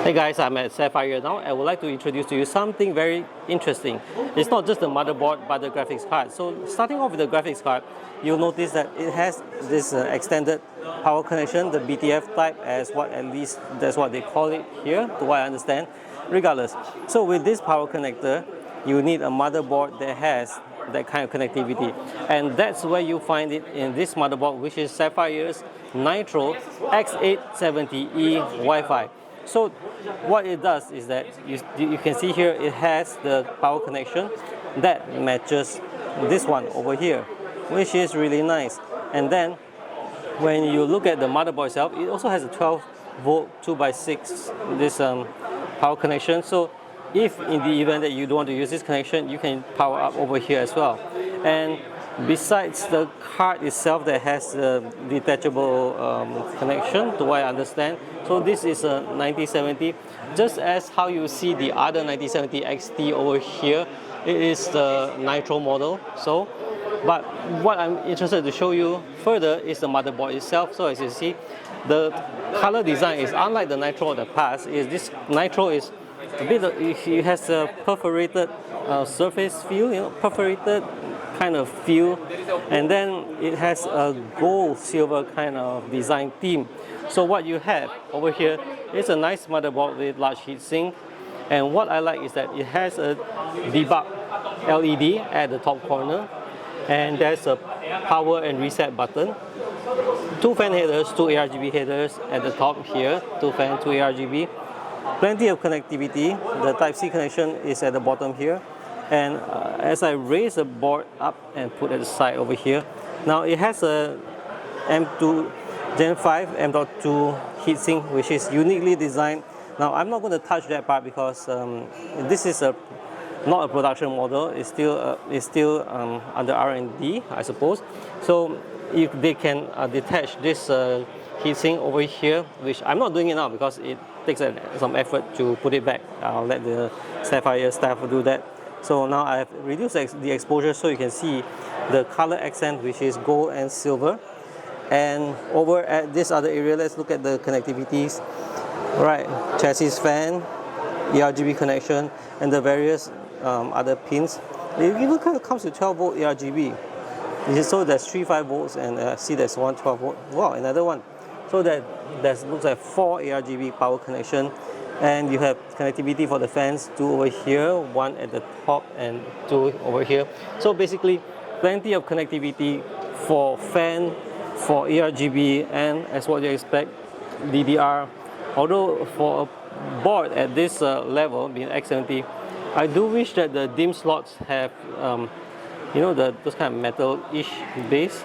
Hey guys, I'm at Sapphire now. I would like to introduce to you something very interesting. It's not just the motherboard but the graphics card. So starting off with the graphics card, you'll notice that it has this extended power connection, the BTF type, at least that's what they call it here, to what I understand. Regardless, so with this power connector, you need a motherboard that has that kind of connectivity, and that's where you find it in this motherboard, which is Sapphire's Nitro X870E Wi-Fi. So what it does is that you can see here it has the power connection that matches this one over here, which is really nice. And then when you look at the motherboard itself, it also has a 12 volt 2x6 this power connection. So if in the event that you don't want to use this connection, you can power up over here as well. And besides the card itself that has a detachable connection, to what I understand, so this is a 9070, just as how you see the other 9070 XT over here, it is the Nitro model. So, but what I'm interested to show you further is the motherboard itself. So as you see, the color design is unlike the Nitro of the past. This Nitro is a bit, it has a perforated surface feel, perforated kind of feel, and then it has a gold silver kind of design theme. So what you have over here is a nice motherboard with large heatsink, and what I like is that it has a debug LED at the top corner, and there's a power and reset button, 2 fan headers, 2 ARGB headers at the top here, 2 fan, 2 ARGB, plenty of connectivity. The Type-C connection is at the bottom here. And as I raise the board up and put it aside over here, now it has a M2 Gen 5 M.2 heatsink, which is uniquely designed. Now I'm not going to touch that part because this is not a production model. It's still under R&D, I suppose. So if they can detach this heatsink over here, which I'm not doing it now because it takes some effort to put it back. I'll let the Sapphire staff do that. So now I've reduced the exposure so you can see the color accent, which is gold and silver. And over at this other area, let's look at the connectivities. Right, chassis fan, ARGB connection, and the various other pins. It even kind of comes with 12 volt ARGB. So there's 3.5 volts, and see there's one 12 volt. Wow, another one. So that looks like 4 ARGB power connection. And you have connectivity for the fans, 2 over here, 1 at the top and 2 over here. So basically plenty of connectivity for fan, for ARGB, and as what you expect, DDR. Although for a board at this level, being X70, I do wish that the DIMM slots have those kind of metal-ish base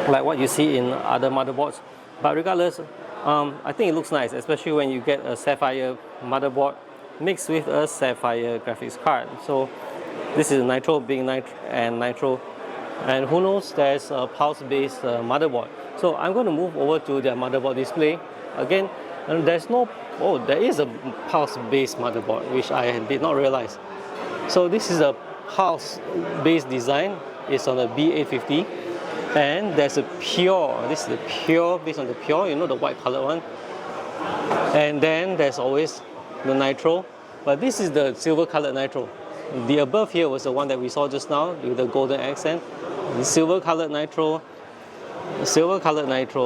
like what you see in other motherboards. But regardless, I think it looks nice, especially when you get a Sapphire motherboard mixed with a Sapphire graphics card. So this is Nitro being Nitro, and who knows, there's a pulse-based motherboard. So I'm going to move over to the motherboard display. Again, there is a pulse-based motherboard, which I did not realize. So this is a pulse-based design. It's on a B850. And there's a pure, this is the pure, based on the pure, the white colored one. And then there's always the Nitro, but this is the silver colored Nitro. The above here was the one that we saw just now with the golden accent. The silver colored Nitro,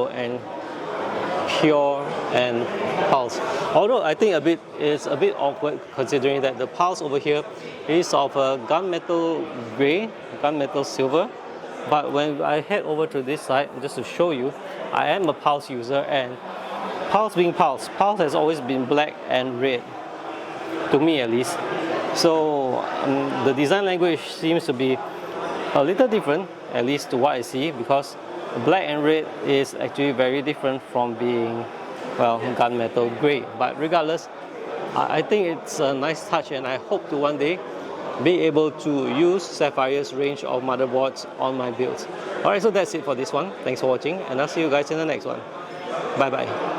and pure and pulse. Although I think it's a bit awkward considering that the pulse over here is of a gunmetal gray, gunmetal silver. But when I head over to this side, just to show you, I am a pulse user, and pulse being pulse has always been black and red, to me at least. So the design language seems to be a little different, at least to what I see, because black and red is actually very different from being, well, gunmetal gray. But regardless, I think it's a nice touch, and I hope to one day be able to use Sapphire's range of motherboards on my builds. Alright, so that's it for this one. Thanks for watching, and I'll see you guys in the next one. Bye bye.